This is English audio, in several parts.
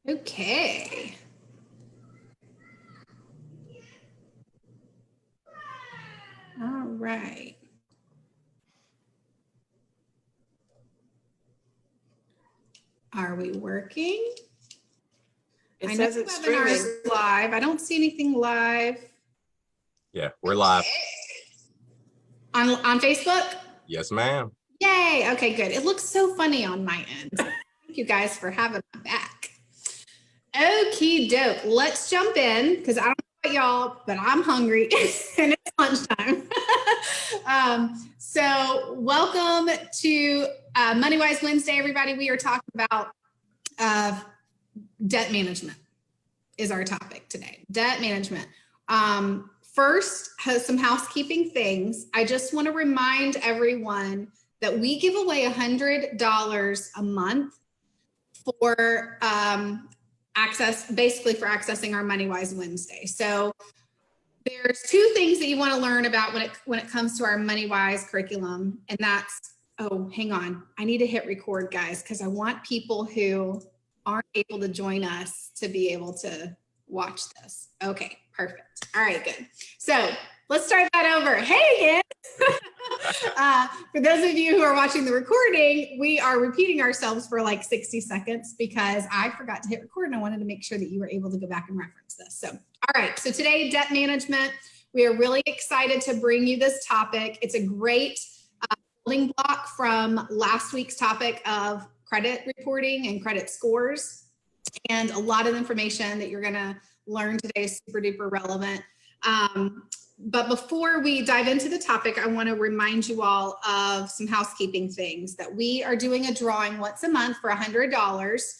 Okay. All right. Are we working? It says it's streaming live. I don't see anything live. Yeah, we're live. On Facebook? Yes, ma'am. Yay. Okay, good. It looks so funny on my end. So thank you guys for having my back. Okie doke. Let's jump in because I don't know about y'all, but I'm hungry and it's lunchtime. So welcome to Money Wise Wednesday, everybody. We are talking about debt management is our topic today. Debt management. First, some housekeeping things. I just want to remind everyone that we give away $100 a month for basically for accessing our Money Wise Wednesday. So there's two things that you want to learn about when it comes to our Money Wise curriculum, and that's, oh, hang on, I need to hit record, guys, because I want people who aren't able to join us to be able to watch this. Okay, perfect. All right, good. So let's start that over. Hey again. For those of you who are watching the recording, we are repeating ourselves for like 60 seconds because I forgot to hit record and I wanted to make sure that you were able to go back and reference this. So, all right, so today, debt management. We are really excited to bring you this topic. It's a great building block from last week's topic of credit reporting and credit scores. And a lot of information that you're going to learn today is super duper relevant. But before we dive into the topic, I want to remind you all of some housekeeping things that we are doing a drawing once a month for $100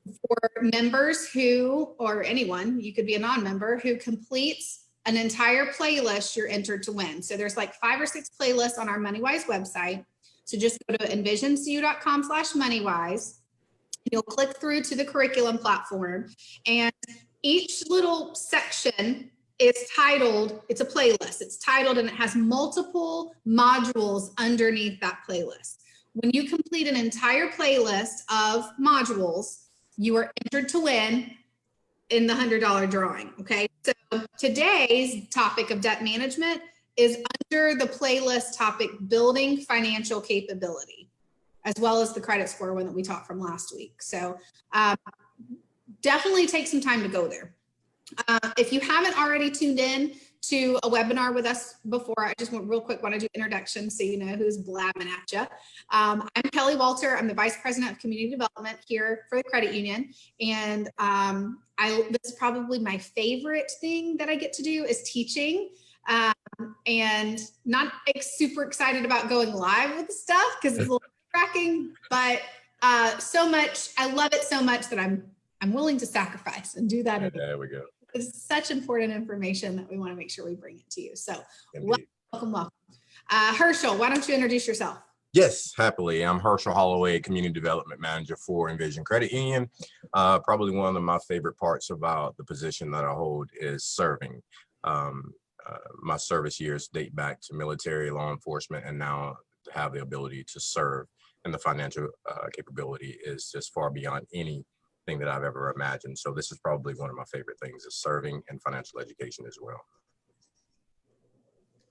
for members who, or anyone, you could be a non-member, who completes an entire playlist. You're entered to win. So there's like 5 or 6 playlists on our MoneyWise website. So just go to envisioncu.com/moneywise. You'll click through to the curriculum platform, and each little section is titled, it's a playlist. It's titled and it has multiple modules underneath that playlist. When you complete an entire playlist of modules, you are entered to win in the $100 drawing, okay? So today's topic of debt management is under the playlist topic, building financial capability, as well as the credit score one that we taught from last week. So definitely take some time to go there. If you haven't already tuned in to a webinar with us before, I just want real quick, want to do introduction so you know who's blabbing at you. I'm Kelly Walter. I'm the Vice President of Community Development here for the credit union. And this is probably my favorite thing that I get to do is teaching. And not super excited about going live with the stuff because it's a little tracking, but so much, I love it so much that I'm willing to sacrifice and do that. There we go. It's such important information that we want to make sure we bring it to you. So welcome. Herschel, why don't you introduce yourself? Yes, happily. I'm Herschel Holloway, Community Development Manager for Envision Credit Union. Probably one of my favorite parts about the position that I hold is serving. My service years date back to military, law enforcement, and now to have the ability to serve, and the financial capability is just far beyond anything that I've ever imagined. So this is probably one of my favorite things, is serving and financial education as well.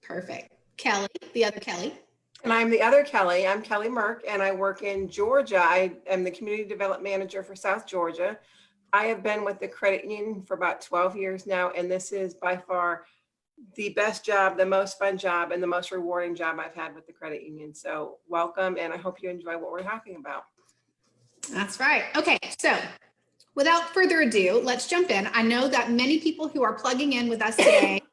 Perfect. Kelly, the other Kelly. And I'm the other Kelly. I'm Kelly Merck, and I work in Georgia. I am the Community Development Manager for South Georgia. I have been with the credit union for about 12 years now, and this is by far the best job, the most fun job, and the most rewarding job I've had with the credit union. So welcome, and I hope you enjoy what we're talking about. That's right. Okay, so without further ado, let's jump in. I know that many people who are plugging in with us today,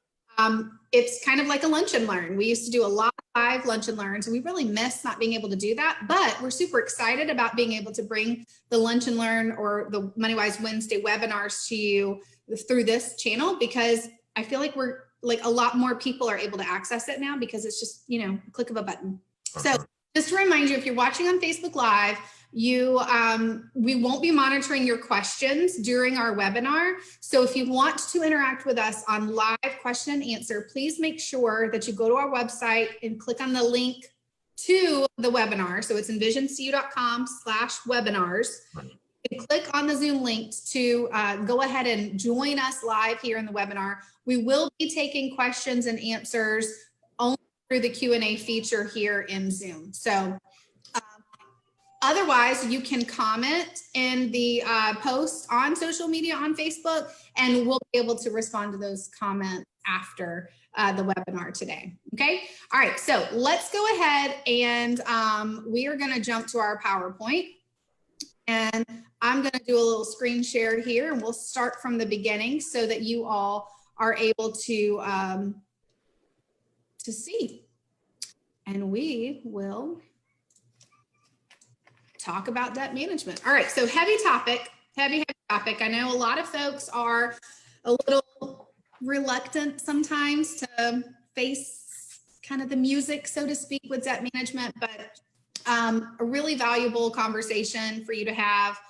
it's kind of like a lunch and learn. We used to do a lot of live lunch and learns, and we really miss not being able to do that, but we're super excited about being able to bring the lunch and learn or the MoneyWise Wednesday webinars to you through this channel, because I feel like a lot more people are able to access it now because it's just, a click of a button. So just to remind you, if you're watching on Facebook Live, we won't be monitoring your questions during our webinar. So if you want to interact with us on live question and answer, please make sure that you go to our website and click on the link to the webinar. So it's envisioncu.com/webinars. can click on the Zoom link to go ahead and join us live here in the webinar. We will be taking questions and answers only through the Q&A feature here in Zoom. So otherwise, you can comment in the post on social media on Facebook, and we'll be able to respond to those comments after the webinar today. Okay. All right. So let's go ahead and we are going to jump to our PowerPoint, and I'm going to do a little screen share here, and we'll start from the beginning so that you all are able to see, and we will talk about debt management. All right, so heavy topic. I know a lot of folks are a little reluctant sometimes to face kind of the music, so to speak, with debt management, but a really valuable conversation for you to have,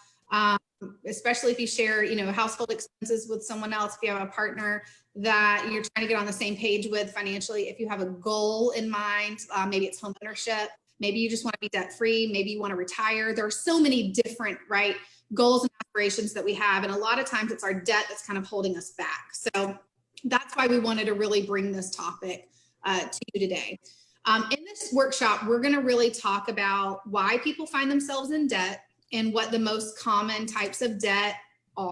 especially if you share, household expenses with someone else, if you have a partner that you're trying to get on the same page with financially, if you have a goal in mind, maybe it's home ownership. Maybe you just want to be debt free. Maybe you want to retire. There are so many different, goals and aspirations that we have. And a lot of times it's our debt that's kind of holding us back. So that's why we wanted to really bring this topic to you today. In this workshop, we're going to really talk about why people find themselves in debt and what the most common types of debt are.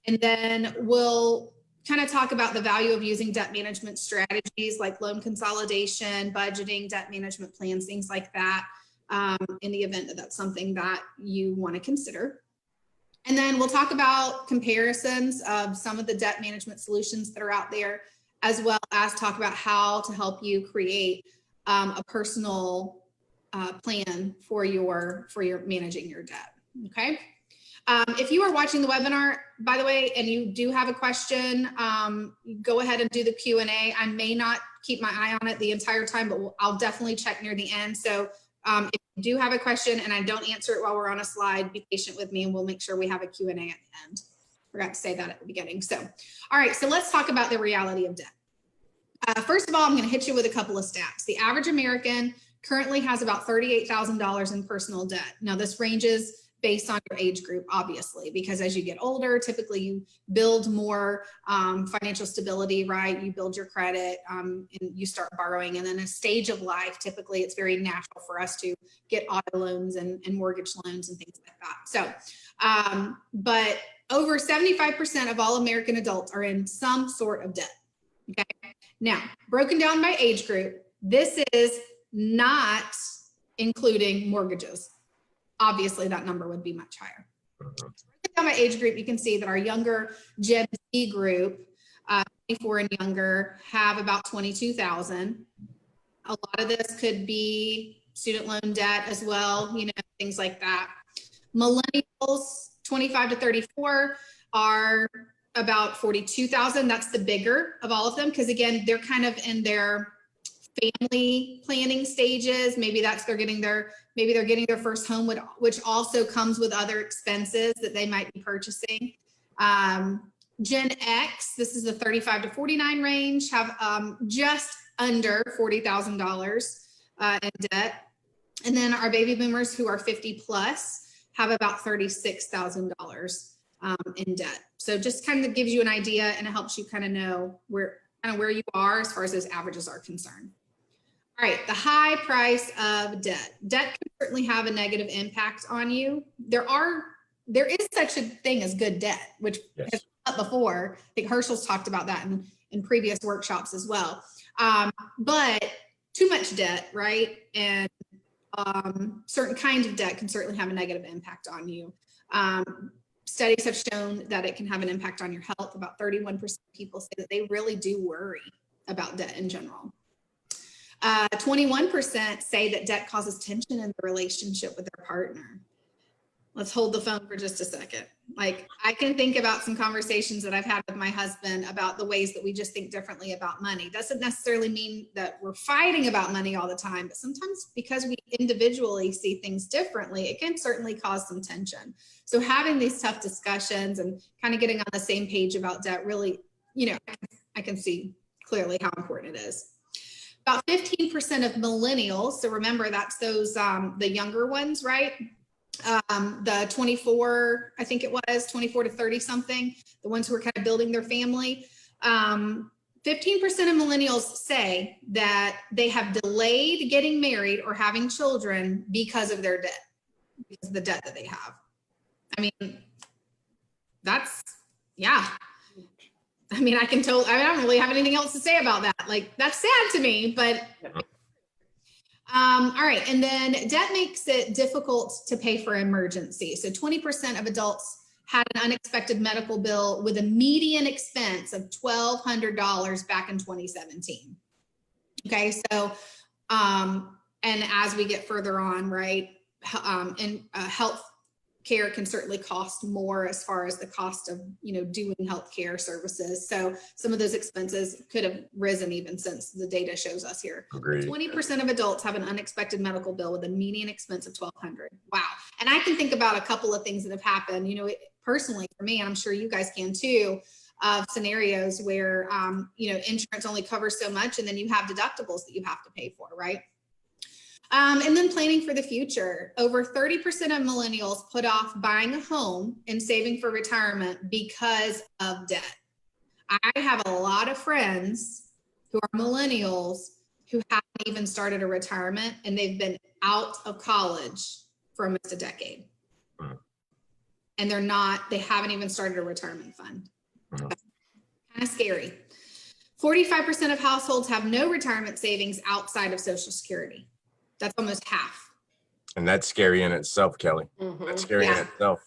And then we'll kind of talk about the value of using debt management strategies like loan consolidation, budgeting, debt management plans, things like that, in the event that that's something that you want to consider. And then we'll talk about comparisons of some of the debt management solutions that are out there, as well as talk about how to help you create a personal plan for your managing your debt. Okay. If you are watching the webinar, by the way, and you do have a question, go ahead and do the Q&A. I may not keep my eye on it the entire time, but I'll definitely check near the end. So if you do have a question and I don't answer it while we're on a slide, be patient with me and we'll make sure we have a Q&A at the end. Forgot to say that at the beginning. So, all right, so let's talk about the reality of debt. First of all, I'm going to hit you with a couple of stats. The average American currently has about $38,000 in personal debt. Now, this ranges based on your age group, obviously, because as you get older, typically you build more financial stability, right? You build your credit and you start borrowing. And then a stage of life, typically it's very natural for us to get auto loans and mortgage loans and things like that. So, but over 75% of all American adults are in some sort of debt. Okay. Now, broken down by age group, this is not including mortgages. Obviously, that number would be much higher. Broken down by age group, you can see that our younger Gen Z group, 24 and younger, have about 22,000. A lot of this could be student loan debt as well, things like that. Millennials, 25 to 34, are about 42,000. That's the bigger of all of them, because again, they're kind of in their family planning stages. Maybe they're getting their first home, which also comes with other expenses that they might be purchasing. Gen X, this is the 35 to 49 range, have just under $40,000 in debt. And then our baby boomers who are 50 plus have about $36,000 in debt. So just kind of gives you an idea, and it helps you kind of know where you are as far as those averages are concerned. All right, the high price of debt. Debt can certainly have a negative impact on you. There is such a thing as good debt, which has come up before. I think Herschel's talked about that in previous workshops as well. But too much debt, right? And certain kinds of debt can certainly have a negative impact on you. Studies have shown that it can have an impact on your health. About 31% of people say that they really do worry about debt in general. 21% say that debt causes tension in the relationship with their partner. Let's hold the phone for just a second. Like, I can think about some conversations that I've had with my husband about the ways that we just think differently about money. Doesn't necessarily mean that we're fighting about money all the time, but sometimes because we individually see things differently, it can certainly cause some tension. So having these tough discussions and kind of getting on the same page about debt really, I can see clearly how important it is. About 15% of millennials, so remember that's those, the younger ones, right? the 24, I think it was 24 to 30 something, the ones who are kind of building their family. 15% of millennials say that they have delayed getting married or having children because of their debt, because of the debt that they have. I mean, that's, yeah. I mean, I don't really have anything else to say about that. Like, that's sad to me, but all right. And then debt makes it difficult to pay for emergency. So 20% of adults had an unexpected medical bill with a median expense of $1,200 back in 2017. Okay. So, and as we get further on, right, health care can certainly cost more as far as the cost of, doing healthcare services. So some of those expenses could have risen even since the data shows us here. Agreed. 20% of adults have an unexpected medical bill with a median expense of $1,200. Wow. And I can think about a couple of things that have happened, personally for me, and I'm sure you guys can too, of scenarios where, insurance only covers so much, and then you have deductibles that you have to pay for, right? And then planning for the future. Over 30% of millennials put off buying a home and saving for retirement because of debt. I have a lot of friends who are millennials who haven't even started a retirement, and they've been out of college for almost a decade. And they haven't even started a retirement fund. Kind of scary. 45% of households have no retirement savings outside of Social Security. That's almost half. And that's scary in itself, Kelly. That's scary in itself.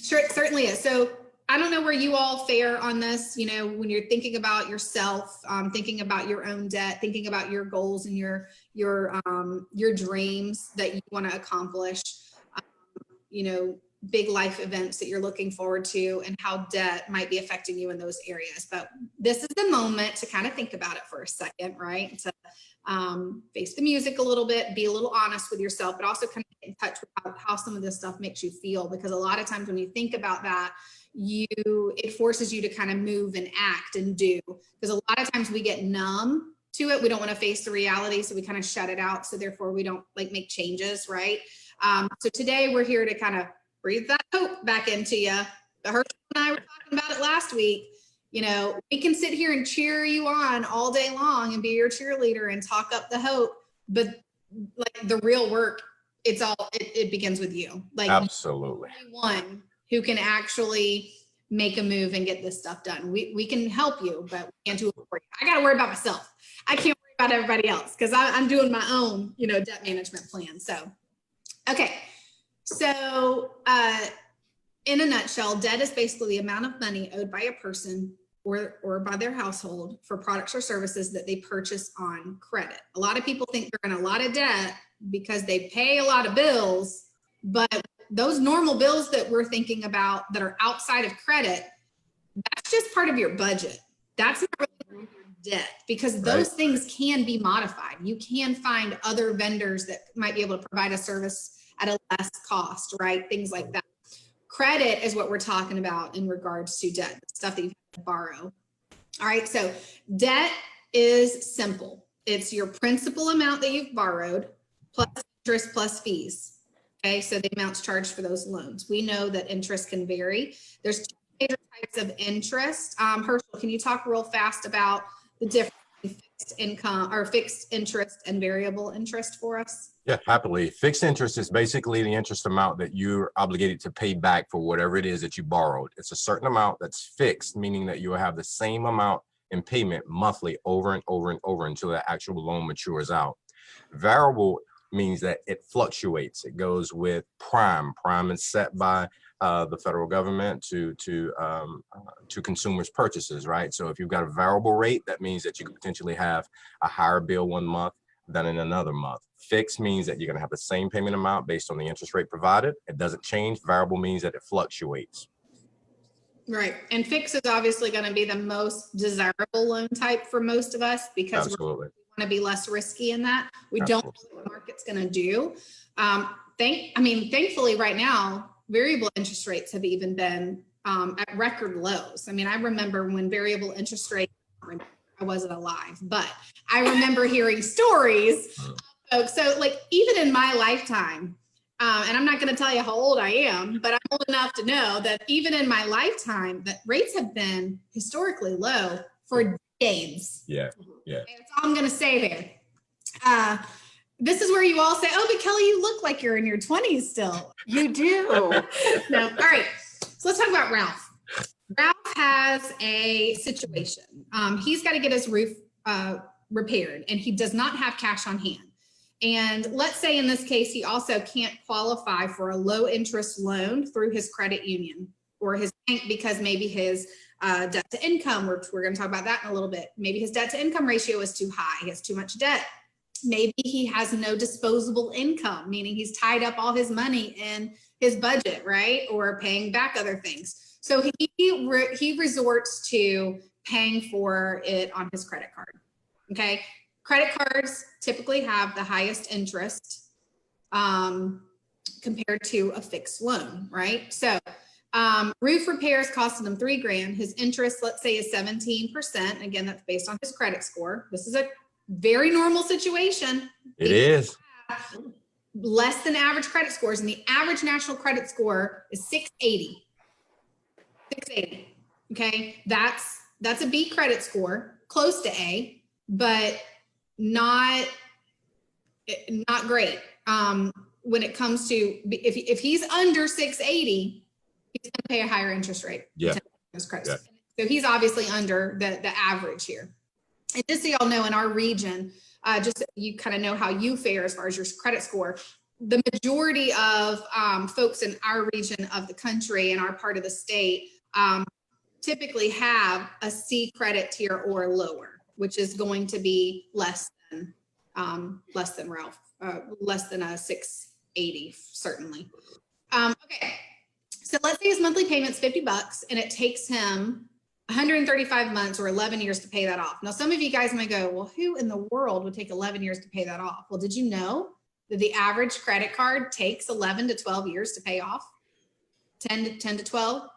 Sure, it certainly is. So I don't know where you all fare on this, when you're thinking about yourself, thinking about your own debt, thinking about your goals and your dreams that you want to accomplish, big life events that you're looking forward to, and how debt might be affecting you in those areas. But this is the moment to kind of think about it for a second, right? To face the music a little bit, be a little honest with yourself, but also kind of get in touch with how some of this stuff makes you feel. Because a lot of times when you think about that, it forces you to kind of move and act and do. Because a lot of times we get numb to it. We don't want to face the reality, so we kind of shut it out. So therefore we don't make changes, right? So today we're here to kind of breathe that hope back into you. Herschel and I were talking about it last week. We can sit here and cheer you on all day long and be your cheerleader and talk up the hope, but the real work, it begins with you. Absolutely. One who can actually make a move and get this stuff done. We can help you, but we can't do it for you. I got to worry about myself. I can't worry about everybody else because I'm doing my own, debt management plan. So, okay. So, in a nutshell, debt is basically the amount of money owed by a person or by their household for products or services that they purchase on credit. A lot of people think they're in a lot of debt because they pay a lot of bills, but those normal bills that we're thinking about that are outside of credit, that's just part of your budget. That's not really your debt, because those things can be modified. You can find other vendors that might be able to provide a service at a less cost, right? Things like that. Credit is what we're talking about in regards to debt, stuff that you have to borrow. All right, so debt is simple. It's your principal amount that you've borrowed plus interest plus fees. Okay, so the amounts charged for those loans. We know that interest can vary. There's two major types of interest. Herschel, can you talk real fast about the difference in fixed income or fixed interest and variable interest for us? Yeah, happily. Fixed interest is basically the interest amount that you're obligated to pay back for whatever it is that you borrowed. It's a certain amount that's fixed, meaning that you will have the same amount in payment monthly over and over and over until the actual loan matures out. Variable means that it fluctuates. It goes with prime. Prime is set by the federal government to consumers' purchases, right? So if you've got a variable rate, that means that you could potentially have a higher bill one month than in another month. Fixed means that you're going to have the same payment amount based on the interest rate provided. It doesn't change. Variable means that it fluctuates. Right. And fixed is obviously going to be the most desirable loan type for most of us because we want to be less risky in that. We don't know what the market's going to do. Thankfully right now, variable interest rates have even been at record lows. I mean, I remember when variable interest rates, I wasn't alive, but I remember hearing stories of folks. So even in my lifetime, And I'm not going to tell you how old I am, but I'm old enough to know that even in my lifetime, that rates have been historically low for decades. Yeah. Yeah. Okay, that's all I'm going to say there. This is where you all say, oh, but Kelly, you look like you're in your 20s still. You do. No. All right. So let's talk about Ralph. Ralph has a situation. He's got to get his roof repaired, and he does not have cash on hand. And let's say in this case, he also can't qualify for a low interest loan through his credit union or his bank because maybe his debt to income, which we're going to talk about that in a little bit. Maybe his debt to income ratio is too high. He has too much debt. Maybe he has no disposable income, meaning he's tied up all his money in his budget, right? Or paying back other things. So he resorts to paying for it on his credit card. Okay. Credit cards typically have the highest interest compared to a fixed loan, right? So roof repairs costing him $3,000. His interest, let's say, is 17%. Again, that's based on his credit score. This is a very normal situation. It is. Less than average credit scores, and the average national credit score is 680. 680. Okay, that's a B credit score, close to A, but not great. When it comes to if he's under 680, he's going to pay a higher interest rate. Yeah. His credit score. So he's obviously under the average here. And just so y'all know, in our region, just so you kind of know how you fare as far as your credit score, the majority of folks in our region of the country and our part of the state typically have a C credit tier or lower, which is going to be less than Ralph, less than a 680, certainly. Okay, so let's say his monthly payment's $50 and it takes him 135 months or 11 years to pay that off. Now, some of you guys might go, well, who in the world would take 11 years to pay that off? Well, did you know that the average credit card takes 11 to 12 years to pay off? 10 to 12?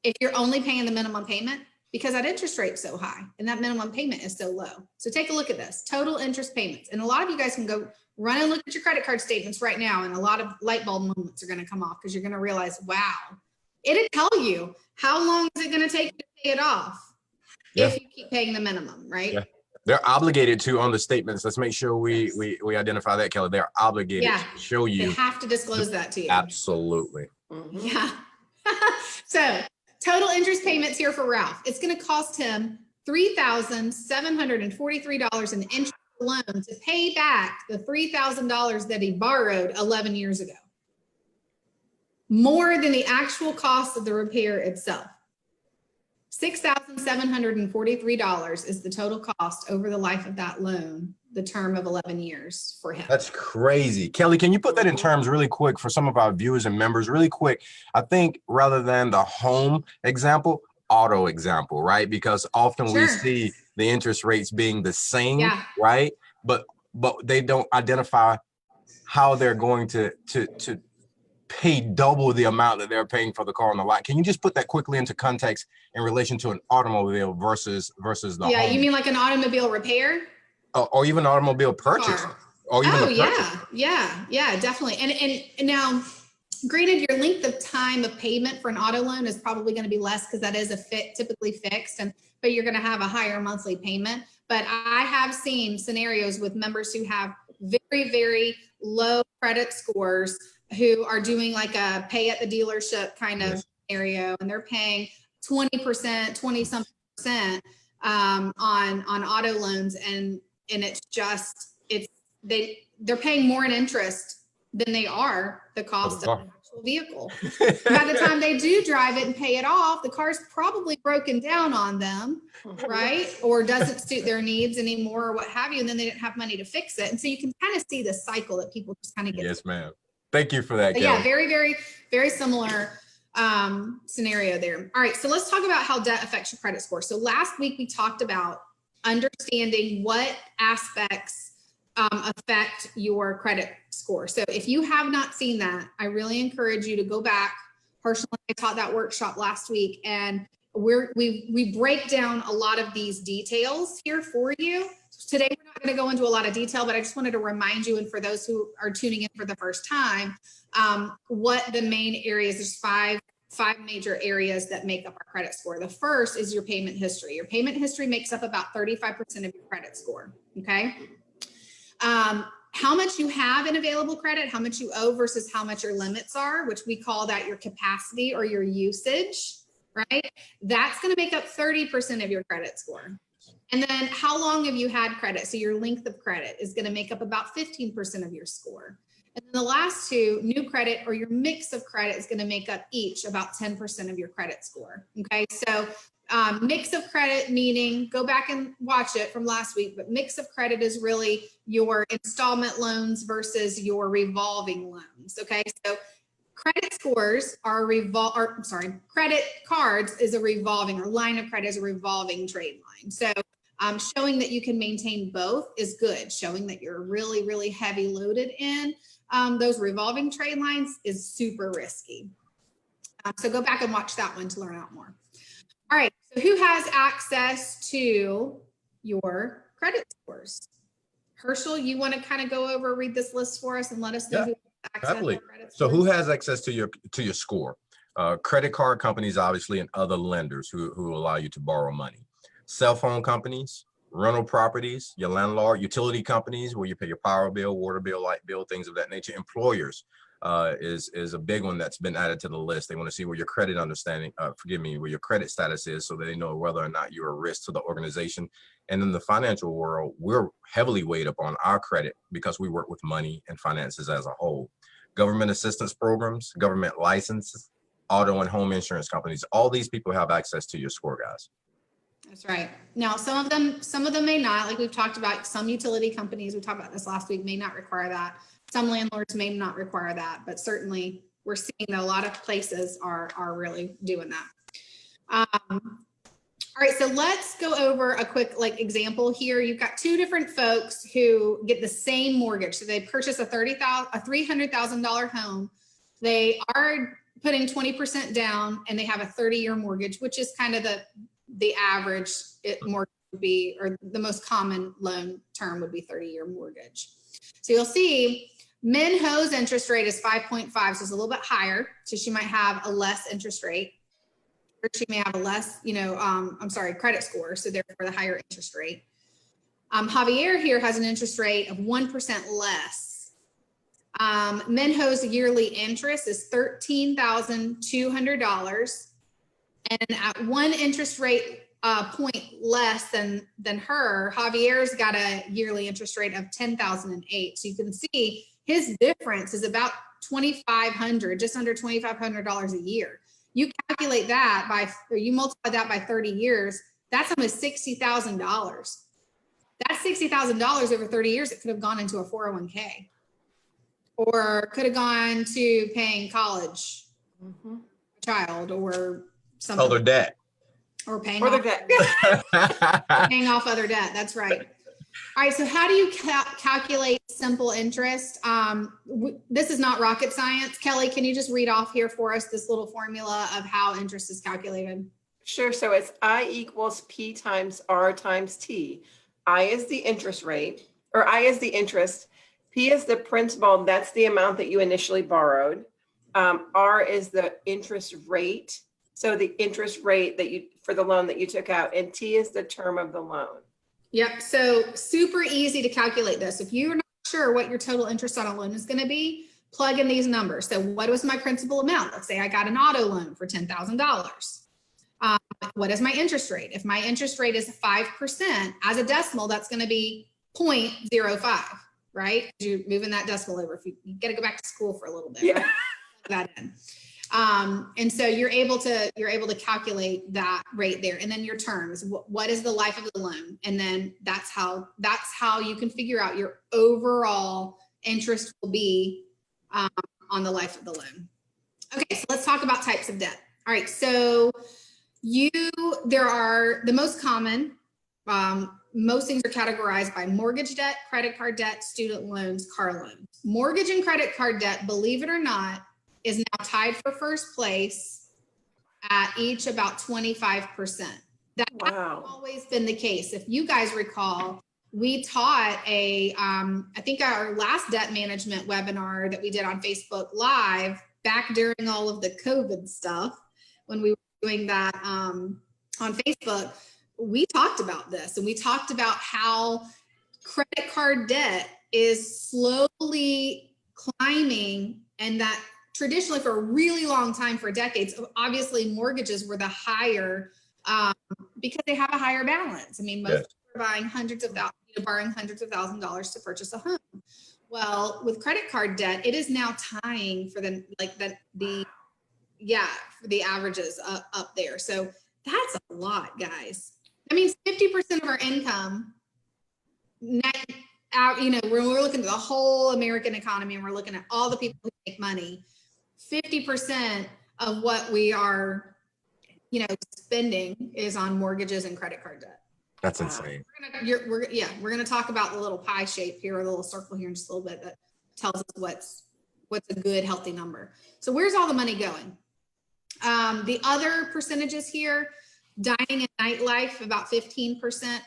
If you're only paying the minimum payment, because that interest rate is so high and that minimum payment is so low. So take a look at this, total interest payments. And a lot of you guys can go run and look at your credit card statements right now, and a lot of light bulb moments are going to come off because you're going to realize, wow, it'll tell you how long is it going to take to pay it off if you keep paying the minimum, right? Yeah. They're obligated to on the statements. Let's make sure we identify that, Kelly. They're obligated to show you. They have to disclose that to you. Absolutely. Mhm. Yeah. So total interest payments here for Ralph. It's going to cost him $3,743 in interest alone to pay back the $3,000 that he borrowed 11 years ago. More than the actual cost of the repair itself. $6,743 is the total cost over the life of that loan, the term of 11 years for him. That's crazy. Kelly, can you put that in terms really quick for some of our viewers and members really quick? I think rather than the home example, auto example, right? Because often we see the interest rates being the same, right? But they don't identify how they're going to pay double the amount that they're paying for the car on the lot. Can you just put that quickly into context in relation to an automobile versus the home? You mean like an automobile repair? Or even automobile purchase. Or even yeah, definitely. And now, granted, your length of time of payment for an auto loan is probably going to be less because that is typically fixed, but you're going to have a higher monthly payment. But I have seen scenarios with members who have very, very low credit scores who are doing like a pay at the dealership kind of scenario, and they're paying 20%, 20 something percent on auto loans, and they're paying more in interest than they are the cost of the actual vehicle. By the time they do drive it and pay it off, the car's probably broken down on them, right? Or doesn't suit their needs anymore, or what have you, and then they didn't have money to fix it. And so you can kind of see the cycle that people just kind of get. Yes, ma'am. Thank you for that, Kelly. Yeah, very, very, very similar scenario there. All right, so let's talk about how debt affects your credit score. So last week we talked about understanding what aspects affect your credit score. So if you have not seen that, I really encourage you to go back. Herschel and I taught that workshop last week, and we break down a lot of these details here for you. Today, we're not going to go into a lot of detail, but I just wanted to remind you, and for those who are tuning in for the first time, what the main areas, there's five major areas that make up our credit score. The first is your payment history. Your payment history makes up about 35% of your credit score, okay? How much you have in available credit, how much you owe versus how much your limits are, which we call that your capacity or your usage, right? That's going to make up 30% of your credit score. And then how long have you had credit? So your length of credit is going to make up about 15% of your score. And then the last two, new credit or your mix of credit, is going to make up each about 10% of your credit score. Okay, so mix of credit, meaning, go back and watch it from last week, but mix of credit is really your installment loans versus your revolving loans. Okay, so credit scores are credit cards is a revolving, or line of credit is a revolving trade line. So showing that you can maintain both is good. Showing that you're really, really heavy loaded in those revolving trade lines is super risky. So go back and watch that one to learn out more. All right, so who has access to your credit scores? Herschel, you want to kind of go over, read this list for us and let us know who has access to credit scores? So who has access to your score? Credit card companies, obviously, and other lenders who allow you to borrow money. Cell phone companies, rental properties, your landlord, utility companies where you pay your power bill, water bill, light bill, things of that nature. Employers is a big one that's been added to the list. They want to see where your credit where your credit status is, so they know whether or not you're a risk to the organization. And in the financial world, we're heavily weighed up on our credit because we work with money and finances as a whole. Government assistance programs, government licenses, auto and home insurance companies, all these people have access to your score, guys. That's right. Now, some of them may not, like we've talked about. Some utility companies, we talked about this last week, may not require that. Some landlords may not require that, but certainly we're seeing that a lot of places are really doing that. All right, so let's go over a quick example here. You've got two different folks who get the same mortgage. So they purchase a $300,000 home. They are putting 20% down, and they have a 30-year mortgage, which is kind of the average mortgage would be, or the most common loan term would be 30-year mortgage. So you'll see Minho's interest rate is 5.5, so it's a little bit higher. So she might have a less interest rate, or she may have a less, credit score. So therefore the higher interest rate. Javier here has an interest rate of 1% less. Minho's yearly interest is $13,200. And at one interest rate point less than her, Javier's got a yearly interest rate of $10,008. So you can see his difference is about $2,500, just under $2,500 a year. You calculate that or you multiply that by 30 years, that's almost $60,000. That's $60,000 over 30 years. It could have gone into a 401k, or could have gone to paying college, child, or something. Other debt. Or paying Or off the debt. paying off other debt. That's right. All right. So how do you calculate simple interest? This is not rocket science. Kelly, can you just read off here for us this little formula of how interest is calculated? Sure. So it's I equals P times R times T. I is the interest rate, or I is the interest. P is the principal. That's the amount that you initially borrowed. R is the interest rate. So the interest rate for the loan that you took out, and T is the term of the loan. Yep. So super easy to calculate this. If you're not sure what your total interest on a loan is going to be, plug in these numbers. So what was my principal amount? Let's say I got an auto loan for $10,000. What is my interest rate? If my interest rate is 5%, as a decimal, that's going to be 0.05, right? You're moving that decimal over. If you got to go back to school for a little bit, right? Plug that in. And so you're able to calculate that right there. And then your terms, what is the life of the loan? And then that's how you can figure out your overall interest will be on the life of the loan. Okay, so let's talk about types of debt. All right, so there are the most common, most things are categorized by mortgage debt, credit card debt, student loans, car loans. Mortgage and credit card debt, believe it or not, is now tied for first place at each about 25%. That hasn't Wow. always been the case. If you guys recall, we taught I think our last debt management webinar that we did on Facebook Live back during all of the COVID stuff, when we were doing that on Facebook, we talked about this, and we talked about how credit card debt is slowly climbing, and that traditionally for a really long time, for decades, obviously mortgages were the higher because they have a higher balance. I mean, most people are buying borrowing hundreds of thousands of dollars to purchase a home. Well, with credit card debt, it is now tying for the averages up there. So that's a lot, guys. That means 50% of our income net out, when we're looking at the whole American economy and we're looking at all the people who make money, 50% of what we are, spending is on mortgages and credit card debt. That's insane. We're going to talk about the little pie shape here, or the little circle here in just a little bit that tells us what's a good, healthy number. So where's all the money going? The other percentages here: dining and nightlife, about 15%,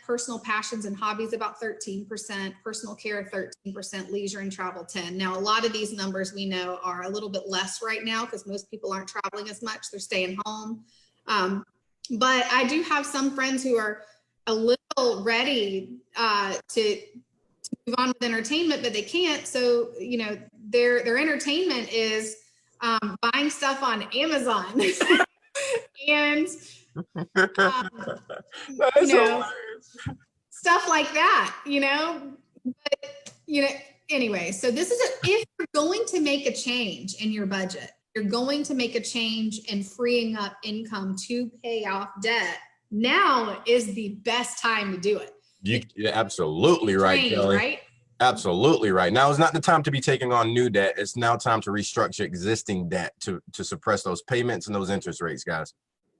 personal passions and hobbies, about 13%, personal care, 13%, leisure and travel, 10%. Now, a lot of these numbers we know are a little bit less right now because most people aren't traveling as much. They're staying home. But I do have some friends who are a little ready to move on with entertainment, but they can't. So, their entertainment is buying stuff on Amazon. And stuff like that, but anyway, so this is if you're going to make a change in your budget, you're going to make a change in freeing up income to pay off debt, now is the best time to do it. You're absolutely right, Kelly. Right? Absolutely right. Now is not the time to be taking on new debt. It's now time to restructure existing debt to suppress those payments and those interest rates, guys.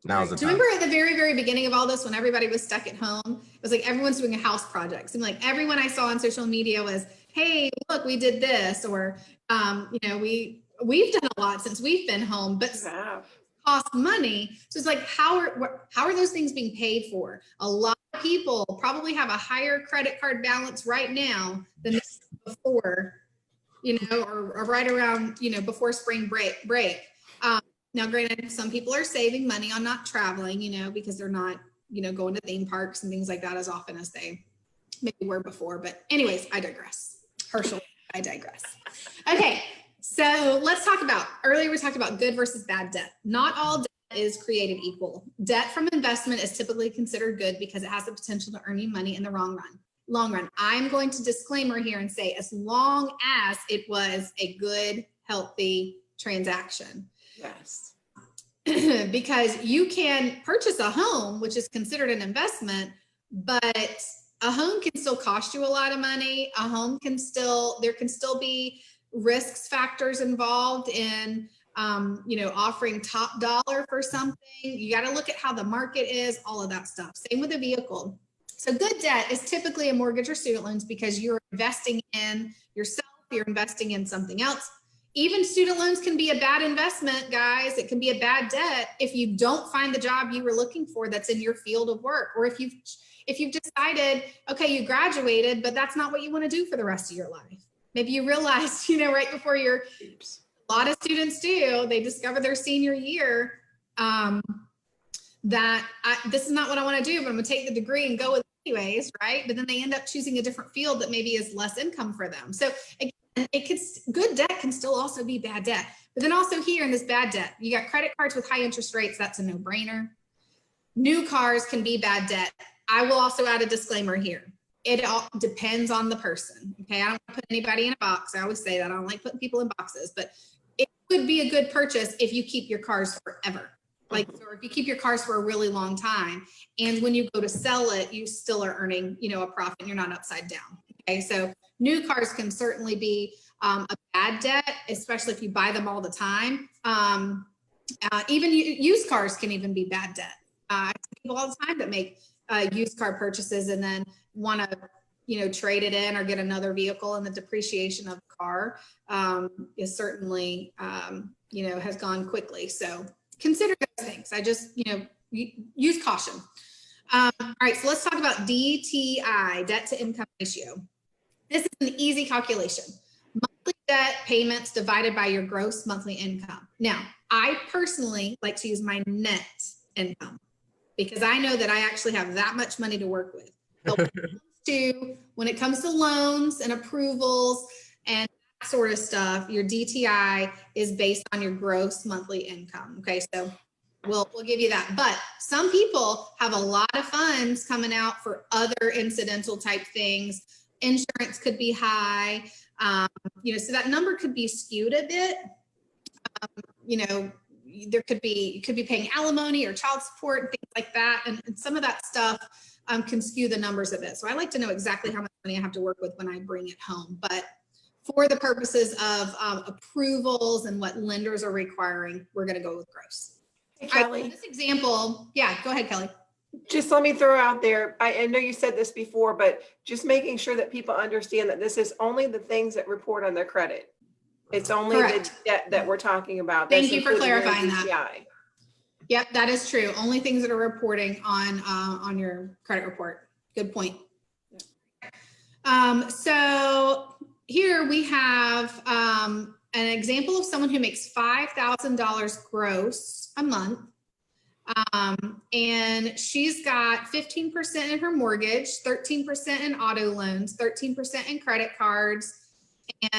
Now's the time. Remember at the very, very beginning of all this, when everybody was stuck at home, it was like everyone's doing a house project. And like everyone I saw on social media was, hey, look, we did this, or we've done a lot since we've been home, but cost money. So it's like, how are those things being paid for? A lot of people probably have a higher credit card balance right now than before, or right around, before spring break. Now, granted, some people are saving money on not traveling, because they're not, going to theme parks and things like that as often as they maybe were before. But anyways, I digress. Herschel, I digress. Okay, so let's talk about, earlier we talked about good versus bad debt. Not all debt is created equal. Debt from investment is typically considered good because it has the potential to earn you money in the long run. I'm going to disclaimer here and say, as long as it was a good, healthy transaction. Yes. Because you can purchase a home, which is considered an investment, but a home can still cost you a lot of money. There can still be risks factors involved in, offering top dollar for something. You got to look at how the market is, all of that stuff. Same with a vehicle. So good debt is typically a mortgage or student loans because you're investing in yourself, you're investing in something else. Even student loans can be a bad investment, guys. It can be a bad debt if you don't find the job you were looking for that's in your field of work, or if you've decided, okay, you graduated, but that's not what you want to do for the rest of your life. Maybe you realized, right before a lot of students do, they discover their senior year that this is not what I want to do, but I'm going to take the degree and go with it anyways, right? But then they end up choosing a different field that maybe is less income for them. So again, good debt can still also be bad debt. But then also here in this bad debt, you got credit cards with high interest rates. That's a no-brainer. New cars can be bad debt. I will also add a disclaimer here. It all depends on the person. Okay. I don't want to put anybody in a box. I always say that I don't like putting people in boxes, but it would be a good purchase if you keep your cars forever. Or if you keep your cars for a really long time, and when you go to sell it, you still are earning, a profit and you're not upside down. Okay. So new cars can certainly be a bad debt, especially if you buy them all the time. Even used cars can even be bad debt. I see people all the time that make used car purchases and then want to, trade it in or get another vehicle, and the depreciation of the car is certainly, has gone quickly. So consider things. I just, use caution. All right, so let's talk about DTI, debt to income ratio. This is an easy calculation. Monthly debt payments divided by your gross monthly income. Now, I personally like to use my net income because I know that I actually have that much money to work with. But when it comes to loans and approvals and that sort of stuff, your DTI is based on your gross monthly income. Okay, so we'll give you that. But some people have a lot of funds coming out for other incidental type things. Insurance could be high, so that number could be skewed a bit. There could be, you could be paying alimony or child support and things like that. And some of that stuff can skew the numbers a bit. So I like to know exactly how much money I have to work with when I bring it home. But for the purposes of approvals and what lenders are requiring, we're going to go with gross. Hey, Kelly. Right, so this example, yeah, go ahead, Kelly. Just let me throw out there, I know you said this before, but just making sure that people understand that this is only the things that report on their credit. It's only Correct. the debt that we're talking about. Thank That's you for included in clarifying DTI. that. Yep, that is true. Only things that are reporting on your credit report. Good point. So here we have an example of someone who makes $5,000 gross a month. And she's got 15% in her mortgage, 13% in auto loans, 13% in credit cards,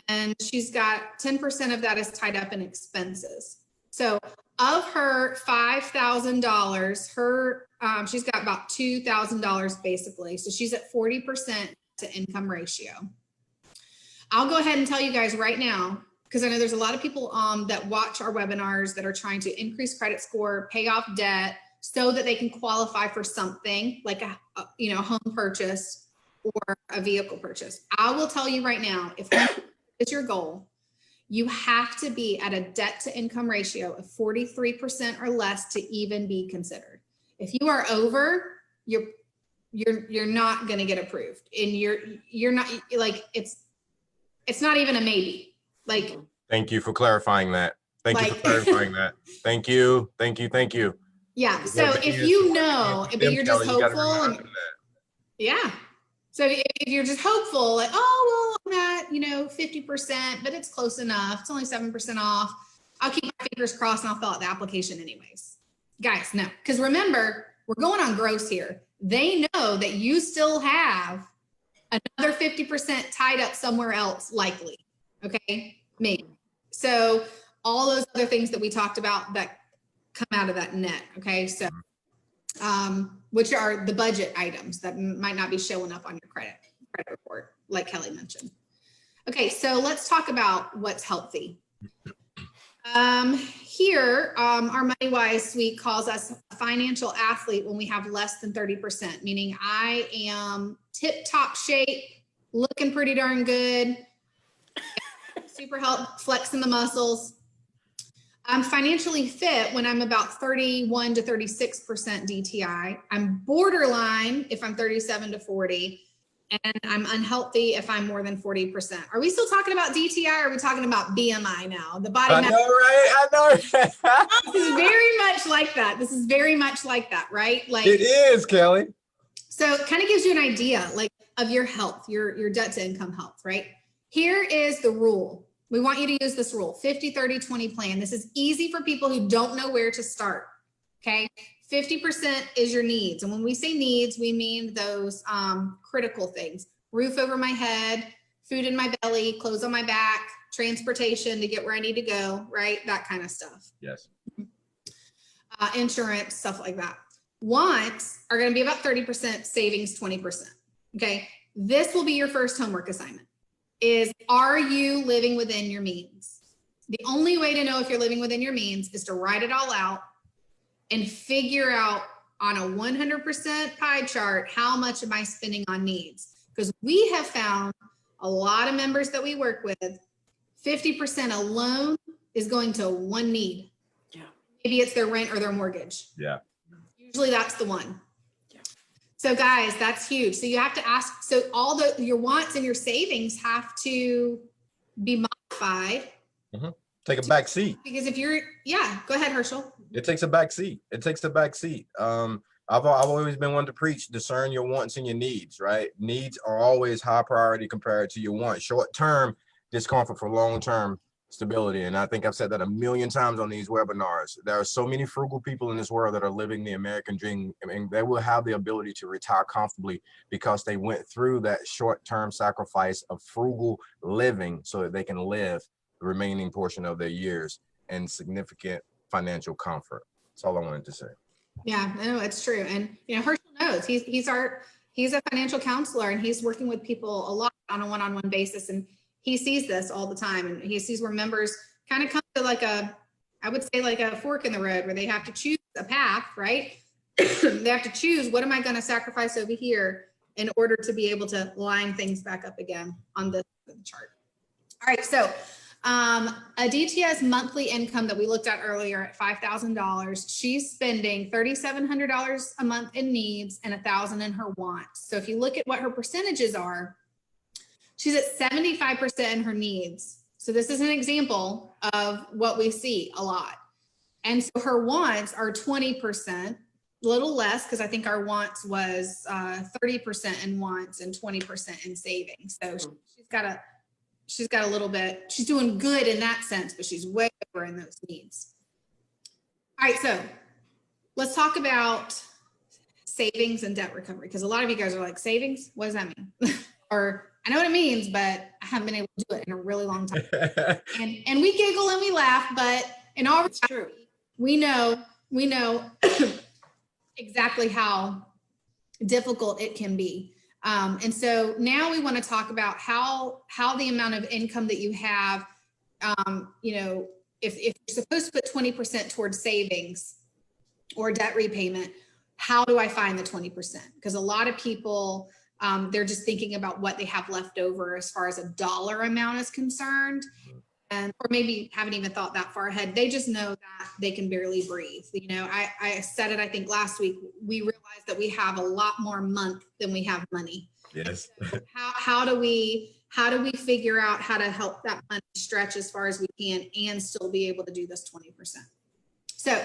and she's got 10% of that is tied up in expenses. So of her $5,000, she's got about $2,000 basically. So she's at 40% to income ratio. I'll go ahead and tell you guys right now, because I know there's a lot of people that watch our webinars that are trying to increase credit score, pay off debt so that they can qualify for something like a home purchase or a vehicle purchase. I will tell you right now, if that is your goal, you have to be at a debt to income ratio of 43% or less to even be considered. If you are over, you're not going to get approved, and you're not, like, it's not even a maybe. Like, thank you for clarifying that. Thank you for clarifying that. Thank you. Yeah. So if you know, but you're just hopeful, and yeah. So if you're just hopeful, like, oh, well, I'm at, 50%, but it's close enough. It's only 7% off. I'll keep my fingers crossed and I'll fill out the application anyways. Guys, no, because remember, we're going on gross here. They know that you still have another 50% tied up somewhere else, likely. Okay, maybe. So all those other things that we talked about that come out of that net. Okay, so which are the budget items that might not be showing up on your credit report, like Kelly mentioned. Okay, so let's talk about what's healthy. Here, our MoneyWise suite calls us a financial athlete when we have less than 30%, meaning I am tip-top shape, looking pretty darn good, super help flexing the muscles. I'm financially fit when I'm about 31 to 36% DTI. I'm borderline if I'm 37 to 40, and I'm unhealthy if I'm more than 40%. Are we still talking about DTI, or are we talking about BMI now? The body mass. I know, right? This is very much like that. This is very much like that, right? Like, it is, Kelly. So it kind of gives you an idea, like, of your health, your debt to income health, right? Here is the rule. We want you to use this rule, 50-30-20 plan. This is easy for people who don't know where to start, okay? 50% is your needs. And when we say needs, we mean those critical things. Roof over my head, food in my belly, clothes on my back, transportation to get where I need to go, right? That kind of stuff. Yes. Insurance, stuff like that. Wants are going to be about 30%, savings 20%, okay? This will be your first homework assignment. Is, are you living within your means? The only way to know if you're living within your means is to write it all out and figure out on a 100% pie chart, how much am I spending on needs? Because we have found a lot of members that we work with, 50% alone is going to one need. Yeah. Maybe it's their rent or their mortgage. Yeah. Usually that's the one. So guys, that's huge. So you have to ask, so all your wants and your savings have to be modified. Mm-hmm. Take a back seat. Because if you're, yeah, go ahead, Herschel. It takes a back seat. It takes a back seat. I've always been one to preach, discern your wants and your needs, right? Needs are always high priority compared to your wants. Short-term discomfort for long-term stability. And I think I've said that a million times on these webinars. There are so many frugal people in this world that are living the American dream. I mean, they will have the ability to retire comfortably because they went through that short-term sacrifice of frugal living so that they can live the remaining portion of their years in significant financial comfort. That's all I wanted to say. Yeah, no, it's true. And, you know, Herschel knows he's a financial counselor, and he's working with people a lot on a one-on-one basis. And he sees this all the time, and he sees where members kind of come to like I would say like a fork in the road where they have to choose a path, right? They have to choose, what am I going to sacrifice over here in order to be able to line things back up again on this chart. All right. So a DTS monthly income that we looked at earlier at $5,000, she's spending $3,700 a month in needs and $1,000 in her wants. So if you look at what her percentages are, she's at 75% in her needs. So this is an example of what we see a lot. And so her wants are 20%, a little less, because I think our wants was 30% in wants and 20% in savings. So she's got a little bit, she's doing good in that sense, but she's way over in those needs. All right, so let's talk about savings and debt recovery, because a lot of you guys are like, savings, what does that mean? Or I know what it means, but I haven't been able to do it in a really long time. and we giggle and we laugh, but in all reality, we know exactly how difficult it can be. And so now we want to talk about how the amount of income that you have, you know, if you're supposed to put 20% towards savings or debt repayment, how do I find the 20%? Because a lot of people, they're just thinking about what they have left over as far as a dollar amount is concerned. And, or maybe haven't even thought that far ahead. They just know that they can barely breathe. You know, I said it, I think last week, we realized that we have a lot more month than we have money. Yes. So how do we figure out how to help that money stretch as far as we can and still be able to do this 20%? So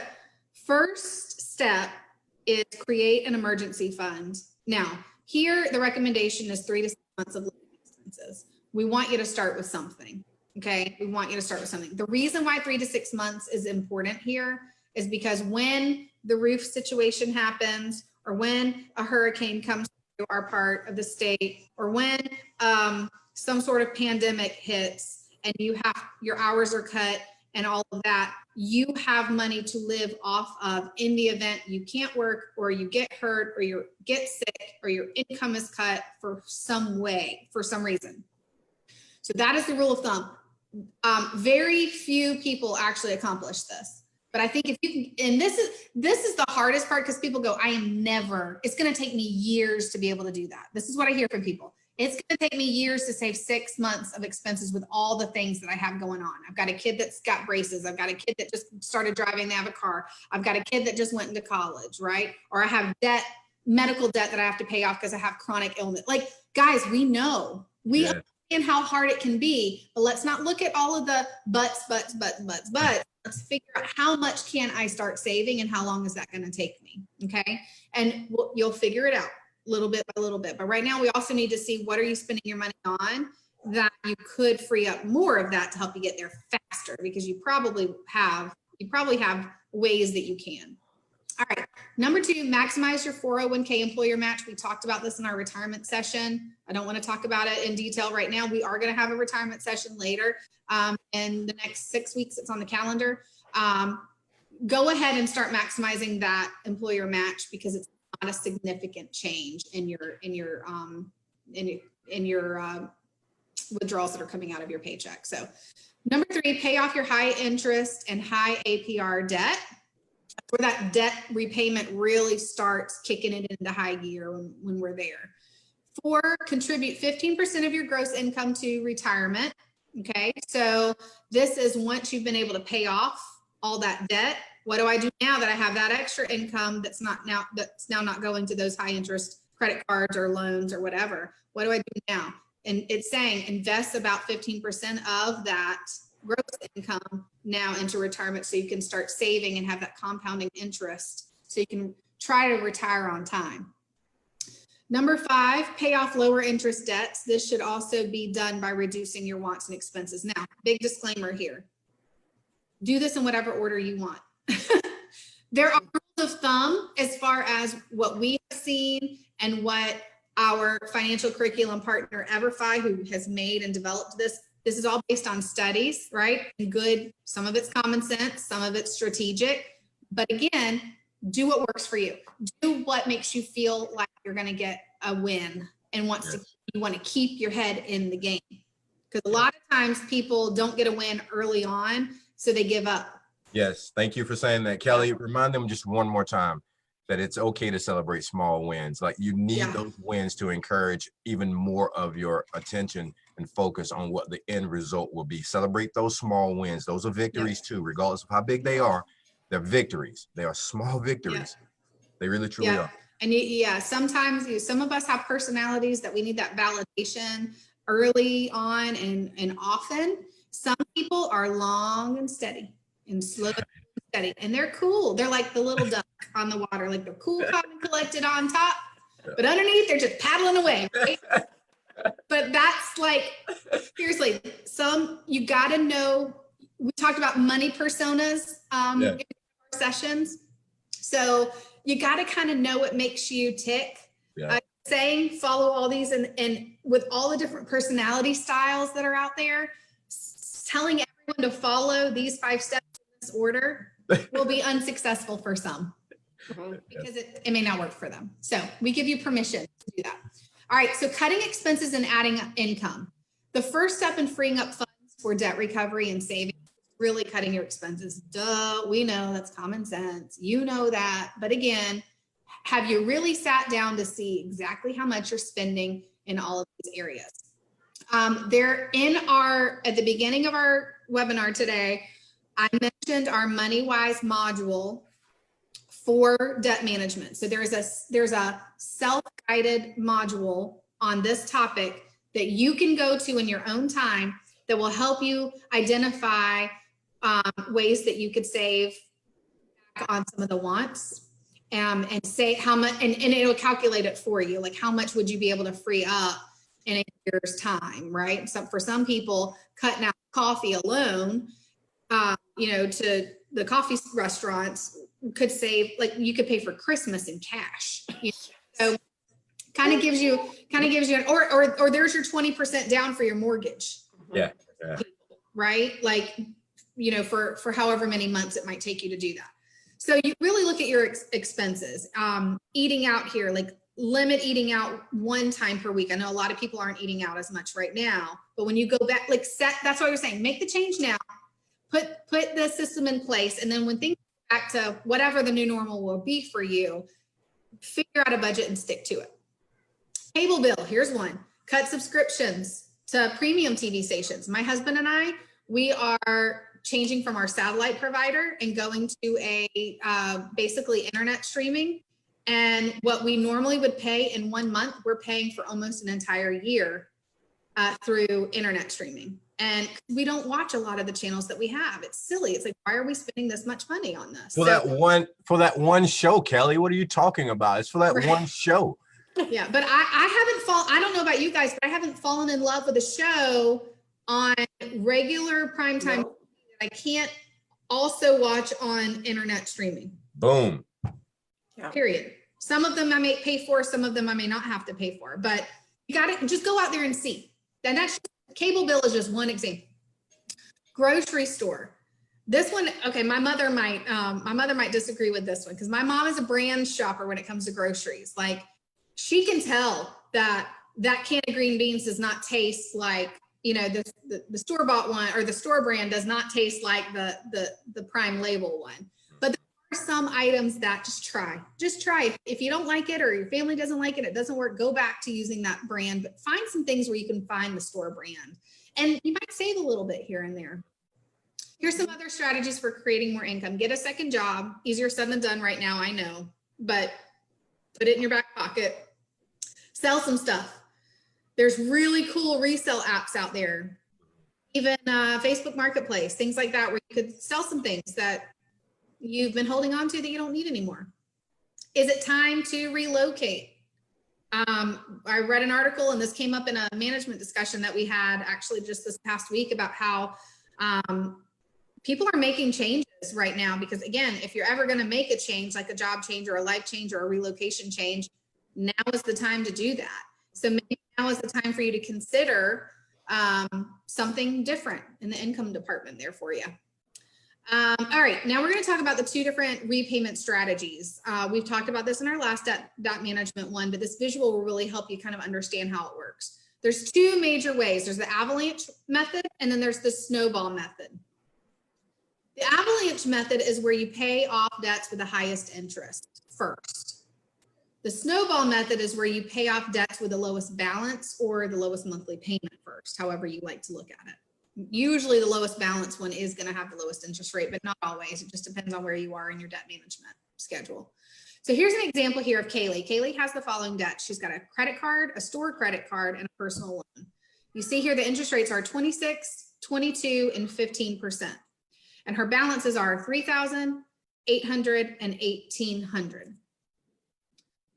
first step is create an emergency fund. Now, here the recommendation is 3 to 6 months of living expenses. We want you to start with something. Okay, we want you to start with something. The reason why 3 to 6 months is important here is because when the roof situation happens, or when a hurricane comes through our part of the state, or when some sort of pandemic hits and your hours are cut and all of that, you have money to live off of in the event you can't work, or you get hurt, or you get sick, or your income is cut for some reason. So that is the rule of thumb. Very few people actually accomplish this, but I think if you can, and this is the hardest part, because people go, it's going to take me years to be able to do that. This is what I hear from people. It's going to take me years to save 6 months of expenses with all the things that I have going on. I've got a kid that's got braces. I've got a kid that just started driving, they have a car. I've got a kid that just went into college, right? Or I have medical debt that I have to pay off because I have chronic illness. Like, guys, we know. And how hard it can be, but let's not look at all of the buts. Let's figure out how much can I start saving and how long is that going to take me? Okay. And you'll figure it out little bit by little bit. But right now we also need to see, what are you spending your money on that you could free up more of that to help you get there faster, because you probably have ways that you can. All right. Number 2, maximize your 401k employer match. We talked about this in our retirement session. I don't want to talk about it in detail right now. We are going to have a retirement session later in the next 6 weeks. It's on the calendar. Go ahead and start maximizing that employer match, because it's not a significant change in your withdrawals that are coming out of your paycheck. So number 3, pay off your high interest and high APR debt, where that debt repayment really starts kicking it into high gear when we're there. 4, contribute 15% of your gross income to retirement. Okay, so this is once you've been able to pay off all that debt. What do I do now that I have that extra income that's now not going to those high interest credit cards or loans or whatever? What do I do now? And it's saying invest about 15% of that gross income now into retirement so you can start saving and have that compounding interest so you can try to retire on time. Number 5, pay off lower interest debts. This should also be done by reducing your wants and expenses. Now, big disclaimer here. Do this in whatever order you want. There are rules of thumb as far as what we have seen and what our financial curriculum partner, EverFi, who has made and developed this. This is all based on studies, right? And good, some of it's common sense, some of it's strategic. But again, do what works for you. Do what makes you feel like you're going to get a win and you want to keep your head in the game. Because a lot of times people don't get a win early on, so they give up. Yes, thank you for saying that. Kelly, remind them just one more time that it's okay to celebrate small wins. Like you need those wins to encourage even more of your attention and focus on what the end result will be. Celebrate those small wins. Those are victories too, regardless of how big they are. They're victories. They are small victories. They really truly are. And sometimes some of us have personalities that we need that validation early on and often. Some people are long and steady and slow and steady, and they're cool. They're like the little duck on the water, like they're cool, calm, and collected on top, but underneath they're just paddling away, right? But that's like, seriously, you got to know. We talked about money personas in our sessions, so you got to kind of know what makes you tick. Saying follow all these, and with all the different personality styles that are out there, telling everyone to follow these 5 steps in this order will be unsuccessful for some because it may not work for them. So we give you permission to do that. All right, so cutting expenses and adding income. The first step in freeing up funds for debt recovery and saving is really cutting your expenses. Duh, we know that's common sense. You know that. But again, have you really sat down to see exactly how much you're spending in all of these areas? At the beginning of our webinar today, I mentioned our MoneyWise module for debt management. So there's a self-guided module on this topic that you can go to in your own time that will help you identify ways that you could save on some of the wants and say how much, and it'll calculate it for you. Like how much would you be able to free up in a year's time, right? So for some people, cutting out coffee alone, to the coffee restaurants could save, like you could pay for Christmas in cash. So kind of gives you or there's your 20% down for your mortgage. Yeah. Right? Like, for however many months it might take you to do that. So you really look at your expenses. Eating out here, like limit eating out 1 time per week. I know a lot of people aren't eating out as much right now, but when you go back, like that's what you're saying, make the change now, put the system in place. And then when things go back to whatever the new normal will be for you, figure out a budget and stick to it. Cable bill, here's one. Cut subscriptions to premium TV stations. My husband and I, we are changing from our satellite provider and going to a basically internet streaming. And what we normally would pay in 1 month, we're paying for almost an entire year through internet streaming. And we don't watch a lot of the channels that we have. It's silly. It's like, why are we spending this much money on this? For that one show, Kelly, what are you talking about? It's for that one show. Yeah, but I don't know about you guys, but I haven't fallen in love with a show on regular primetime that I can't also watch on internet streaming. Boom. Yeah. Period. Some of them I may pay for, some of them I may not have to pay for, but you got to just go out there and see. And that's cable bill is just one example. Grocery store. This one, okay, my mother might disagree with this one because my mom is a brand shopper when it comes to groceries. Like she can tell that can of green beans does not taste like, the store-bought one or the store brand does not taste like the prime label one. But there are some items that just try. If you don't like it or your family doesn't like it, it doesn't work, go back to using that brand, but find some things where you can find the store brand. And you might save a little bit here and there. Here's some other strategies for creating more income. Get a second job. Easier said than done right now, I know, but put it in your back pocket. Sell some stuff. There's really cool resale apps out there. even Facebook Marketplace, things like that, where you could sell some things that you've been holding on to that you don't need anymore. Is it time to relocate? I read an article, and this came up in a management discussion that we had actually just this past week, about how people are making changes right now, because again, if you're ever going to make a change, like a job change or a life change or a relocation change, now is the time to do that. So maybe now is the time for you to consider something different in the income department there for you. All right, now we're going to talk about the two different repayment strategies. We've talked about this in our last debt management one, but this visual will really help you kind of understand how it works. There's two major ways. There's the avalanche method, and then there's the snowball method. The avalanche method is where you pay off debts with the highest interest first. The snowball method is where you pay off debts with the lowest balance or the lowest monthly payment first, however you like to look at it. Usually the lowest balance one is going to have the lowest interest rate, but not always. It just depends on where you are in your debt management schedule. So here's an example here of Kaylee. Kaylee has the following debt. She's got a credit card, a store credit card, and a personal loan. You see here the interest rates are 26, 22, and 15%. And her balances are $3,800 and $1,800.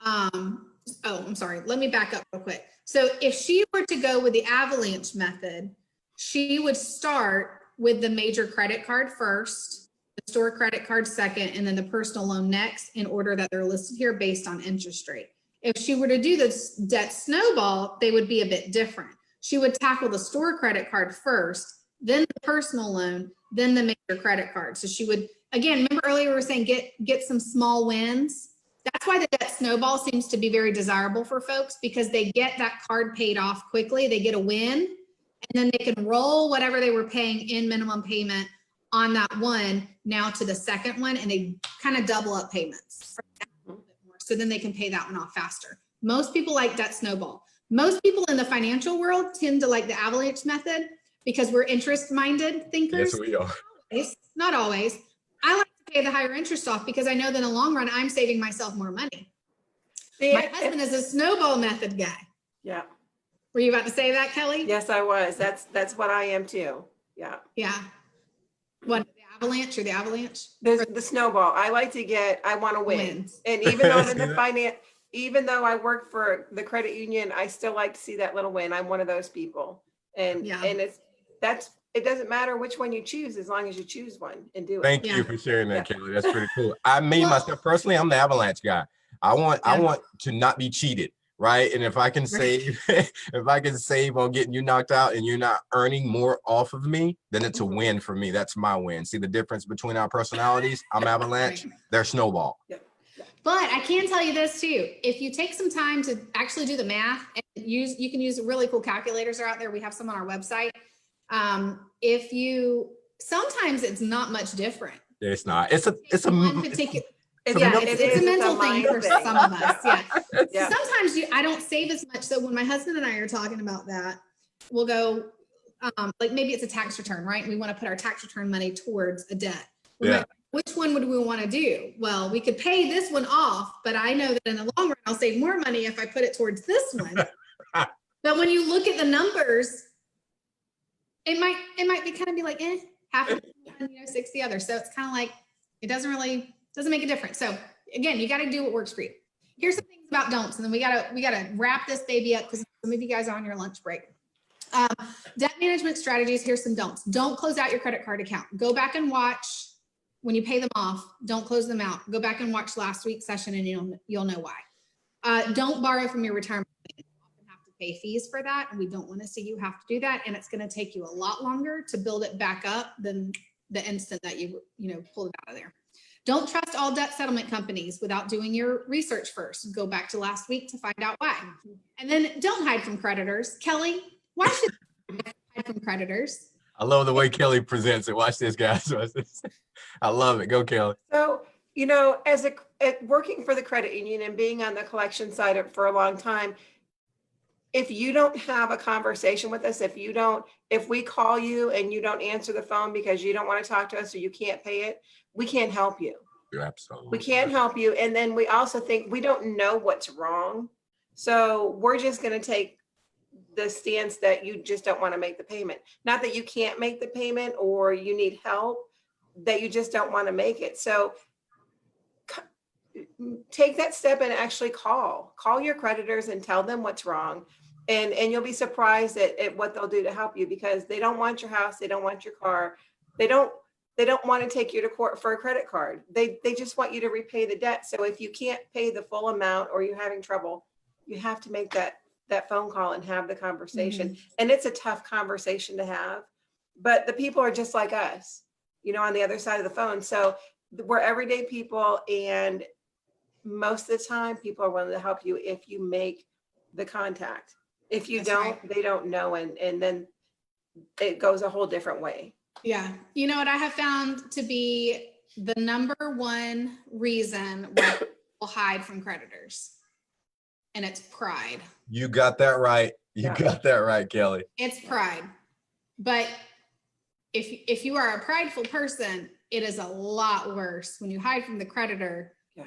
I'm sorry. Let me back up real quick. So if she were to go with the avalanche method, she would start with the major credit card first, the store credit card second, and then the personal loan next, in order that they're listed here based on interest rate. If she were to do this debt snowball, they would be a bit different. She would tackle the store credit card first, then the personal loan, then the major credit card. So she would, again, remember earlier we were saying get some small wins. That's why the debt snowball seems to be very desirable for folks, because they get that card paid off quickly. They get a win, and then they can roll whatever they were paying in minimum payment on that one now to the second one, and they kind of double up payments. So then they can pay that one off faster. Most people like debt snowball. Most people in the financial world tend to like the avalanche method because we're interest-minded thinkers. Yes, we are. Not always. I like to pay the higher interest off because I know that in the long run, I'm saving myself more money. My husband is a snowball method guy. Yeah. Were you about to say that, Kelly? Yes, I was. That's what I am too. Yeah. Yeah. What, the avalanche or the avalanche? The snowball. I like to I want to win. Wins. And even though I'm in the finance, even though I work for the credit union, I still like to see that little win. I'm one of those people. And it doesn't matter which one you choose, as long as you choose one and do it. Thank you for sharing that, Kelly. That's pretty cool. I made myself personally, I'm the avalanche guy. I want to not be cheated, right? And if I can save, if I can save on getting you knocked out and you're not earning more off of me, then it's a win for me. That's my win. See the difference between our personalities? I'm avalanche, they're snowball. Yep. But I can tell you this too. If you take some time to actually do the math, and you can use really cool calculators are out there. We have some on our website. Sometimes it's not much different. It's not. It's a It's a mental thing for some of us. Yeah. Yeah. Sometimes I don't save as much. So when my husband and I are talking about that, we'll go, like maybe it's a tax return, right? We want to put our tax return money towards a debt. Like, which one would we want to do? Well, we could pay this one off, but I know that in the long run, I'll save more money if I put it towards this one. But when you look at the numbers, it might be kind of be like, half of one, 6 the other. So it's kind of like, it doesn't make a difference. So again, you got to do what works for you. Here's some things about don'ts, and then we gotta wrap this baby up because some of you guys are on your lunch break. Debt management strategies. Here's some don'ts. Don't close out your credit card account. Go back and watch when you pay them off. Don't close them out. Go back and watch last week's session, and you'll know why. Don't borrow from your retirement plan. You often have to pay fees for that, and we don't want to see you have to do that. And it's going to take you a lot longer to build it back up than the instant that you pulled it out of there. Don't trust all debt settlement companies without doing your research first. Go back to last week to find out why. And then don't hide from creditors. Kelly, why should you hide from creditors? I love the way Kelly presents it. Watch this, guys. Watch this. I love it. Go, Kelly. So, as working for the credit union and being on the collection side for a long time, if you don't have a conversation with us, if we call you and you don't answer the phone because you don't want to talk to us or you can't pay it, we can't help you. Absolutely. We can't help you. And then we also think we don't know what's wrong. So we're just going to take the stance that you just don't want to make the payment. Not that you can't make the payment or you need help, that you just don't want to make it. So take that step and actually call your creditors and tell them what's wrong. And you'll be surprised at what they'll do to help you, because they don't want your house. They don't want your car. They don't want to take you to court for a credit card. They just want you to repay the debt. So if you can't pay the full amount or you're having trouble, you have to make that phone call and have the conversation. Mhm. And it's a tough conversation to have, but the people are just like us, on the other side of the phone. So we're everyday people, and most of the time people are willing to help you if you make the contact. If you That's don't, right. they don't know. And then it goes a whole different way. Yeah. You know what I have found to be the number one reason why people hide from creditors? And it's pride. You got that right. You Yeah. got that right, Kelly. It's pride. But if you are a prideful person, it is a lot worse when you hide from the creditor, Yeah.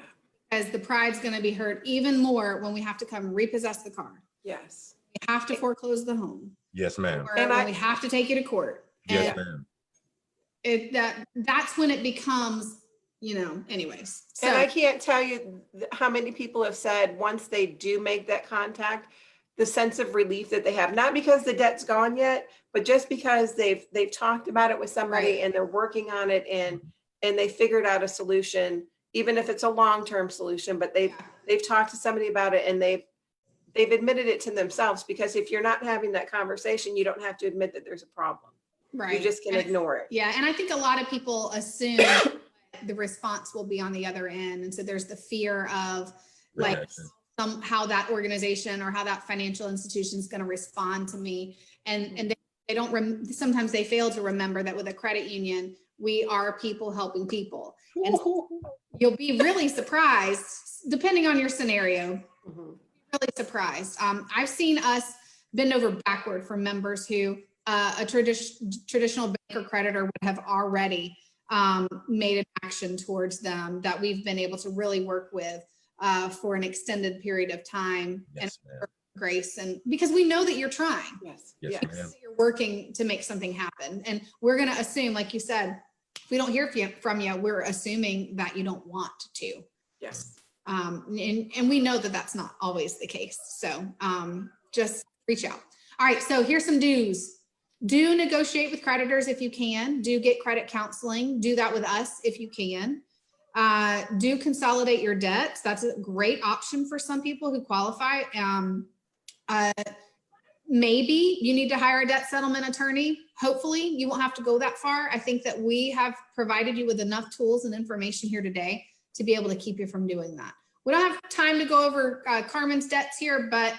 as the pride's going to be hurt even more when we have to come repossess the car. Yes. We have to foreclose the home. Yes, ma'am. Or when we have to take you to court. Yes, And ma'am. that's when it becomes, anyways. So And I can't tell you how many people have said once they do make that contact, the sense of relief that they have, not because the debt's gone yet, but just because they've talked about it with somebody. Right. And they're working on it, and they figured out a solution, even if it's a long-term solution, but they've talked to somebody about it, and they've admitted it to themselves, because if you're not having that conversation, you don't have to admit that there's a problem. right. You just can ignore it. Yeah. And I think a lot of people assume the response will be on the other end. And so there's the fear of like how that organization or how that financial institution is going to respond to me. And they don't, sometimes they fail to remember that with a credit union, we are people helping people. And so you'll be really surprised, depending on your scenario, Mhm. really surprised. I've seen us bend over backward for members who a traditional bank or creditor would have already made an action towards them that we've been able to really work with for an extended period of time. Yes, and ma'am. grace, and because we know that you're trying. Yes. Yes, Yes. ma'am. You're working to make something happen. And we're going to assume, like you said, if we don't hear from you, we're assuming that you don't want to. Yes. And we know that that's not always the case. So just reach out. All right. So here's some do's. Do negotiate with creditors if you can. Do get credit counseling. Do that with us if you can. Do consolidate your debts. That's a great option for some people who qualify. Maybe you need to hire a debt settlement attorney. Hopefully you won't have to go that far. I think that we have provided you with enough tools and information here today to be able to keep you from doing that. We don't have time to go over Carmen's debts here, but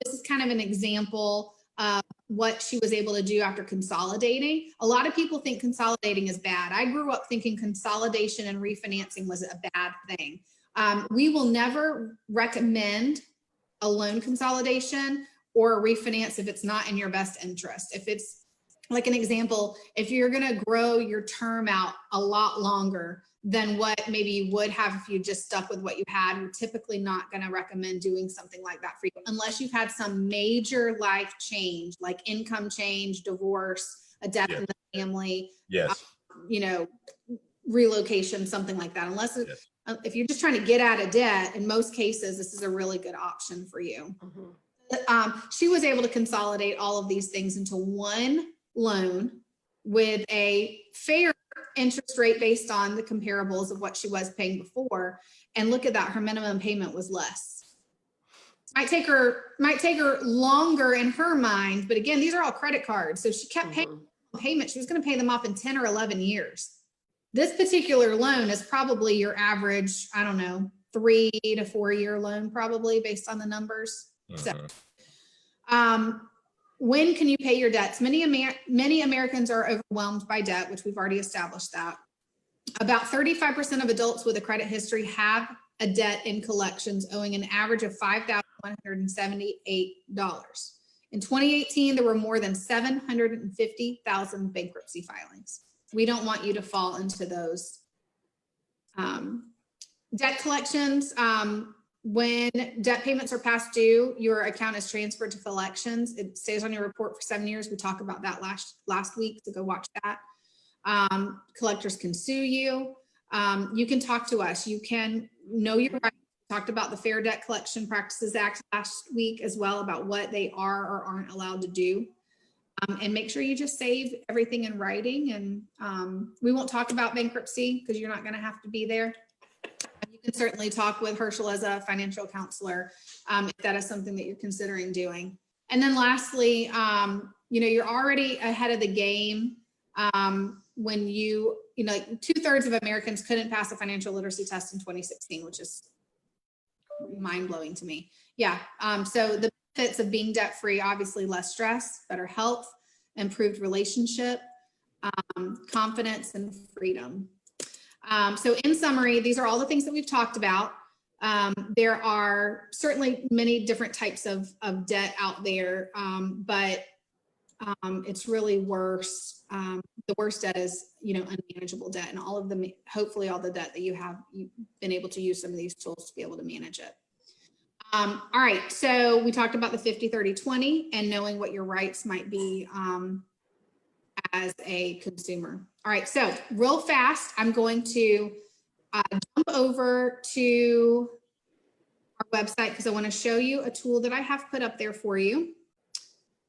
this is kind of an example of what she was able to do after consolidating. A lot of people think consolidating is bad. I grew up thinking consolidation and refinancing was a bad thing. We will never recommend a loan consolidation or a refinance if it's not in your best interest. If it's like an example, if you're going to grow your term out a lot longer than what maybe you would have if you just stuck with what you had, we're typically not going to recommend doing something like that for you unless you've had some major life change, like income change, divorce, a death in the family, Yes. relocation, something like that. Unless if you're just trying to get out of debt, in most cases, this is a really good option for you. Mhm. She was able to consolidate all of these things into one loan with a fair interest rate based on the comparables of what she was paying before. And look at that, her minimum payment was less. Might take her longer in her mind, but again, these are all credit cards. So she kept paying payment. She was going to pay them off in 10 or 11 years. This particular loan is probably your average, 3 to 4 year loan, probably based on the numbers. So, when can you pay your debts? Many Americans are overwhelmed by debt, which we've already established that. About 35% of adults with a credit history have a debt in collections owing an average of $5,178. In 2018, there were more than 750,000 bankruptcy filings. We don't want you to fall into those. Debt collections, When debt payments are past due, your account is transferred to collections. It stays on your report for 7 years. We talked about that last week, so go watch that. Collectors can sue you. You can talk to us. You can know your rights. We talked about the Fair Debt Collection Practices Act last week as well, about what they are or aren't allowed to do. And make sure you just save everything in writing. And we won't talk about bankruptcy because you're not going to have to be there. You can certainly talk with Herschel as a financial counselor if that is something that you're considering doing. And then lastly, you're already ahead of the game when you know, 2/3 of Americans couldn't pass a financial literacy test in 2016, which is mind-blowing to me. Yeah. So the benefits of being debt-free, obviously less stress, better health, improved relationship, confidence, and freedom. So in summary, these are all the things that we've talked about. There are certainly many different types of debt out there, but it's really worse. The worst debt is, unmanageable debt, and all of them, hopefully all the debt that you have, you've been able to use some of these tools to be able to manage it. All right, so we talked about the 50-30-20 and knowing what your rights might be as a consumer. All right, so real fast, I'm going to jump over to our website because I want to show you a tool that I have put up there for you.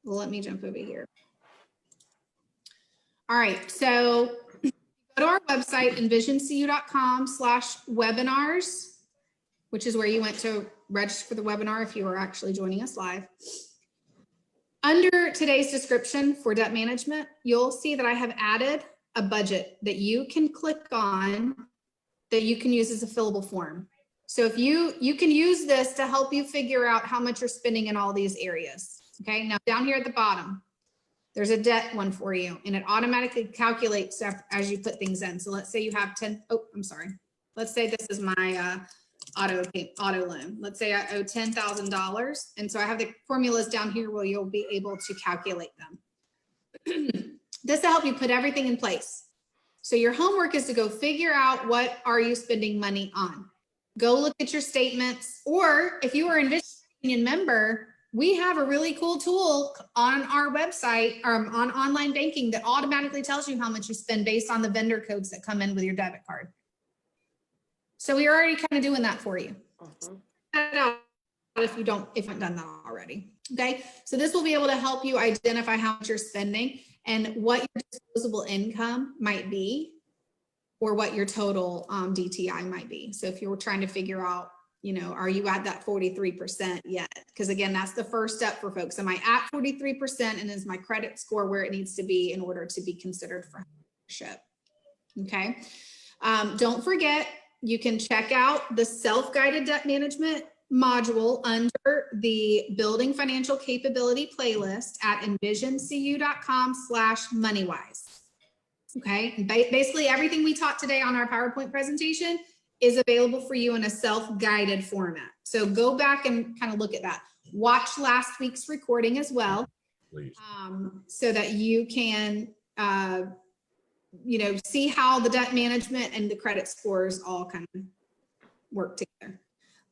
Well, let me jump over here. All right, so go to our website, envisioncu.com/webinars, which is where you went to register for the webinar if you are actually joining us live. Under today's description for debt management, you'll see that I have added a budget that you can click on that you can use as a fillable form. So if you can use this to help you figure out how much you're spending in all these areas. Okay, now down here at the bottom, there's a debt one for you, and it automatically calculates as you put things in. So let's say you have 10, oh, I'm sorry. Let's say this is my auto loan. Let's say I owe $10,000. And so I have the formulas down here where you'll be able to calculate them. This will help you put everything in place. So your homework is to go figure out what are you spending money on. Go look at your statements, or if you are an Envision Credit Union member, we have a really cool tool on our website on online banking that automatically tells you how much you spend based on the vendor codes that come in with your debit card. So we're already kind of doing that for you. If you haven't done that already. Okay, so this will be able to help you identify how much you're spending and what your disposable income might be, or what your total DTI might be. So if you're trying to figure out, are you at that 43% yet? Because again, that's the first step for folks. Am I at 43%, and is my credit score where it needs to be in order to be considered for homeownership? Okay. Don't forget, you can check out the self-guided debt management module under the Building Financial Capability playlist at envisioncu.com/moneywise. Okay. Basically everything we taught today on our PowerPoint presentation is available for you in a self-guided format. So go back and kind of look at that. Watch last week's recording as well, so that you can, see how the debt management and the credit scores all kind of work together.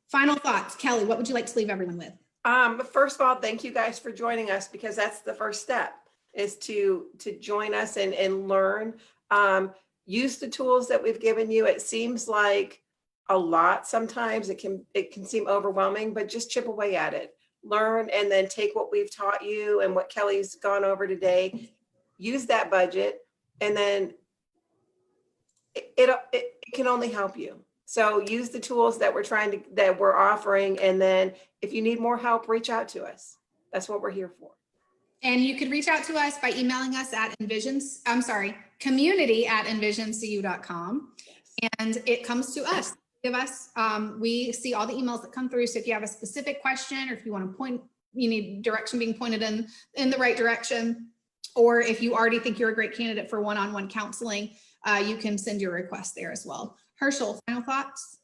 Final thoughts, Kelly, what would you like to leave everyone with? First of all, thank you guys for joining us, because that's the first step, is to join us and learn. Use the tools that we've given you. It seems like a lot sometimes. It can seem overwhelming, but just chip away at it. Learn, and then take what we've taught you and what Kelly's gone over today. Use that budget, and then it can only help you. So use the tools that we're offering, and then if you need more help, reach out to us. That's what we're here for. And you can reach out to us by emailing us at community@envisioncu.com. And it comes to us. We see all the emails that come through. So if you have a specific question, or if you want to you need direction being pointed in the right direction, or if you already think you're a great candidate for one-on-one counseling, you can send your request there as well. Herschel, final thoughts?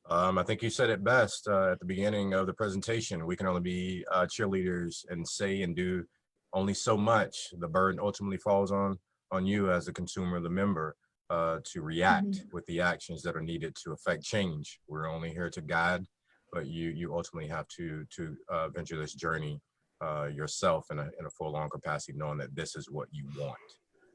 I think you said it best at the beginning of the presentation. We can only be cheerleaders and say and do only so much. The burden ultimately falls on you as the consumer, the member, to react with the actions that are needed to affect change. We're only here to guide but you ultimately have to venture this journey yourself in a full on capacity, knowing that this is what you want.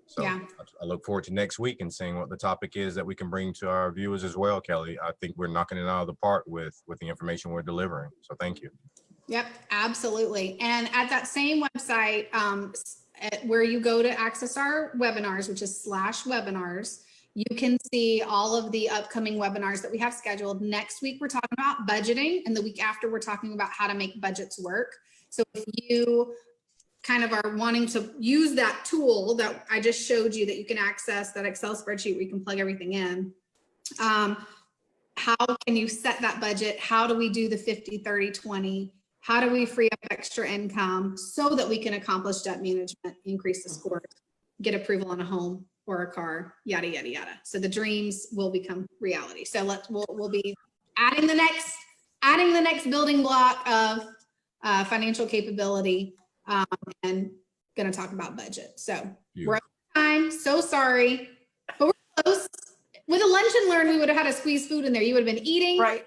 So Yeah. I look forward to next week and seeing what the topic is that we can bring to our viewers as well, Kelly. I think we're knocking it out of the park with the information we're delivering. So thank you. Yep, absolutely. And at that same website, where you go to access our webinars, which is /webinars, you can see all of the upcoming webinars that we have scheduled. Next week, we're talking about budgeting, and the week after, we're talking about how to make budgets work. So if you kind of are wanting to use that tool that I just showed you, that you can access, that Excel spreadsheet where you can plug everything in, how can you set that budget? How do we do the 50, 30, 20? How do we free up extra income so that we can accomplish debt management, increase the score, get approval on a home or a car, yada, yada, yada. So the dreams will become reality. So we'll be adding the next building block of financial capability, and going to talk about budget. So we're out of time. So sorry, but we're close. With a lunch and learn, we would have had to squeeze food in there. You would have been eating. Right.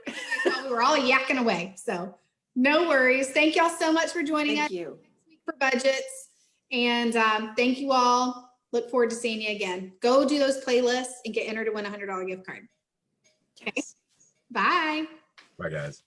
We were all yakking away. So no worries. Thank y'all so much for joining us Thank you. next week for budgets. And thank you all. Look forward to seeing you again. Go do those playlists and get entered to win a $100 gift card. Okay. Yes. Bye. Bye, guys.